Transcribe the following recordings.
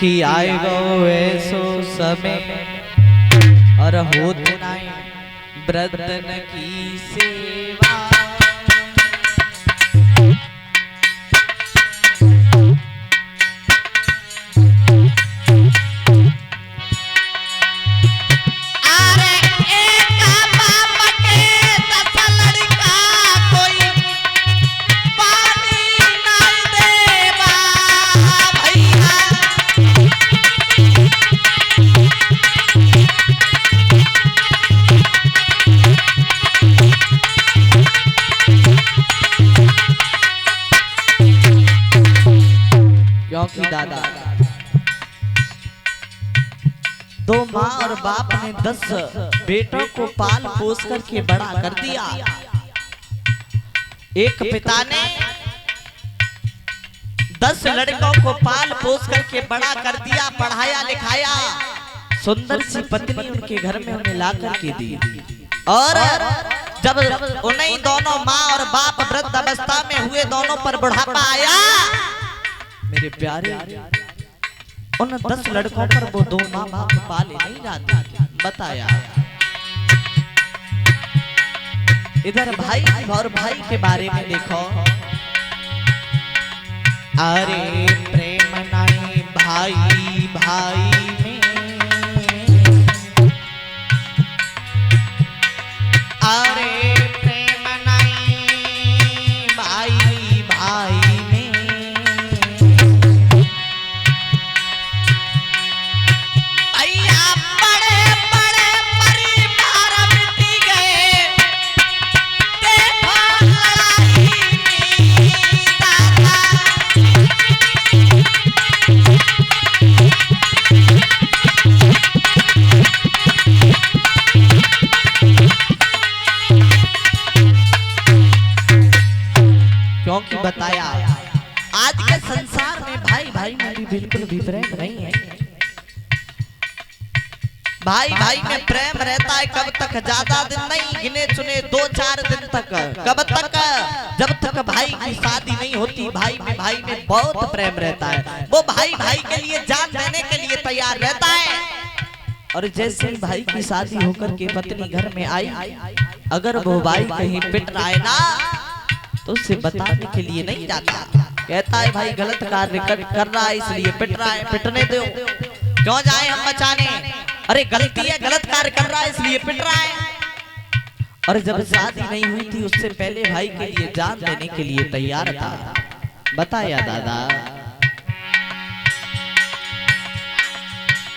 कि आए गो ऐसो समय और होत नहीं ब्रदन की सेवा। क्योंकि दादा दो माँ और बाप ने 10 बेटों को पाल पोस करके बड़ा कर दिया। एक पिता ने 10 लड़कों को पाल पोस करके बड़ा कर दिया, पढ़ाया लिखाया, सुंदर सी पत्नी उनके घर में उन्हें ला करके दी। और जब उन्हीं दोनों माँ और बाप वृद्ध अवस्था में हुए, दोनों पर बुढ़ापा आया, मेरे प्यारे उन 10 लड़कों पर वो दो माँ बाप पाले नहीं जाते। बताया इधर भाई और भाई के बारे में देखो। अरे प्रेम नहीं भाई भाई में, अरे प्रेम नहीं भाई भाई में, क्योंकि बताया आज के संसार में भाई भाई में भी बिल्कुल भी प्रेम नहीं है। भाई भाई में प्रेम रहता है कब तक, ज्यादा दिन नहीं, गिने चुने 2-4 दिन तक। कब तक? जब तक भाई की शादी नहीं होती। भाई में बहुत प्रेम रहता है, वो भाई भाई के लिए जान देने के लिए तैयार रहता है। और जैसे ही भाई की शादी होकर के पत्नी घर में आई, अगर वो भाई कहीं पिट रहा है ना तो उसे बताने के लिए नहीं जाता, कहता है भाई गलत कार्य कर रहा है इसलिए पिट रहा है, पिटने दो, क्यों जाए हम बचाने, अरे गलती है, गलत कार्य कर रहा है इसलिए पिट रहा है। और जब शादी नहीं हुई थी उससे पहले भाई के लिए जान देने के लिए तैयार था। बताया दादा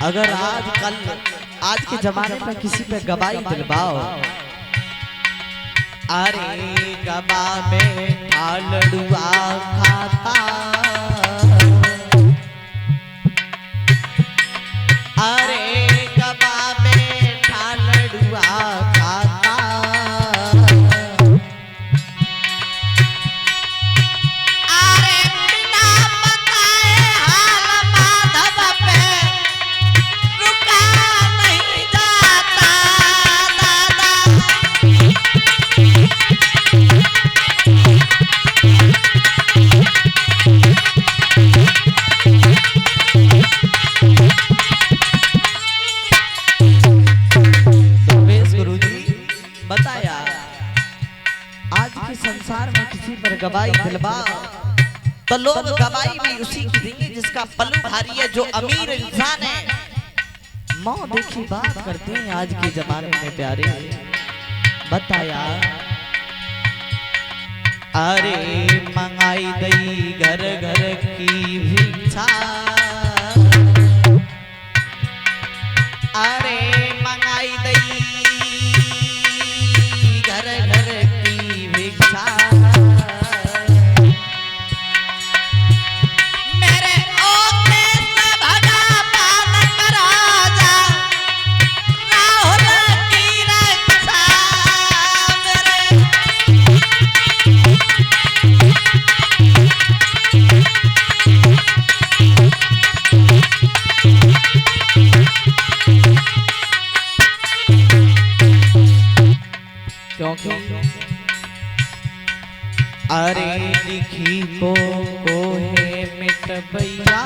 अगर आज के जमाने में किसी पे गवाही दिलवाओ, अरे गबा में ठालड़ुआ खाता, अरे गबा में ठालड़ुआ खाता, अरे बिना बताए हाल माधव पे रुका नहीं जाता दादा। बताया आज के संसार में किसी पर गवाही दिलवा तो लोग गवाही भी उसी की देंगे जिसका पल्लू भारी है, जो अमीर इंसान है। माँ देखी बात करते हैं आज के जमाने में प्यारे। बताया अरे मंगाई गई घर घर की भिक्षा, अरे मंगाई गई घर घर की भिक्षा, मेरे ओते से भगा पालक राजा राहुल की रक्षा, क्योंकि अरे लिखी को है मिट भैया,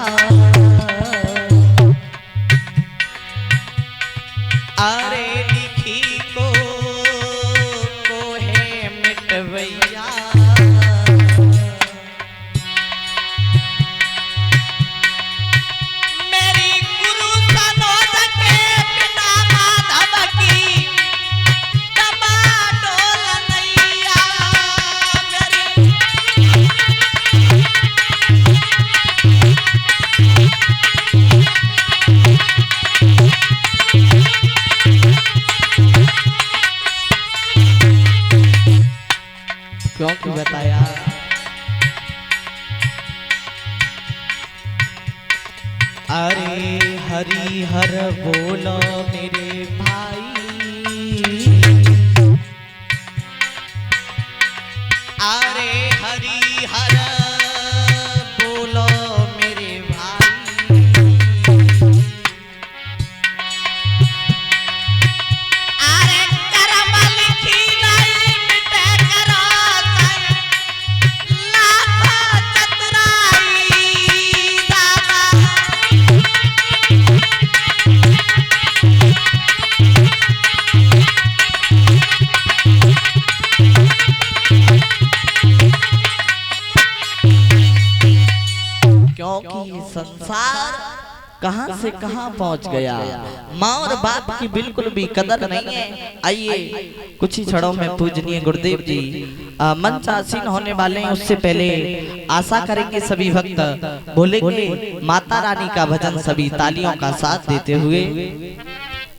अरे हरि हर बोलो मेरे भाई, अरे हरि हर बोलो मेरे भाई, अरे करम लिखी नहीं मिटे कराता लाखों चतुराई दादा। क्योंकि संसार कहां से कहां पहुंच गया, माँ और बाप की बिल्कुल भी कदर नहीं है। आइए कुछ ही क्षणों में पूजनीय गुरुदेव जी मंच आसीन होने वाले हैं, उससे पहले आशा करेंगे सभी भक्त बोलेंगे माता रानी का भजन सभी तालियों का साथ देते हुए।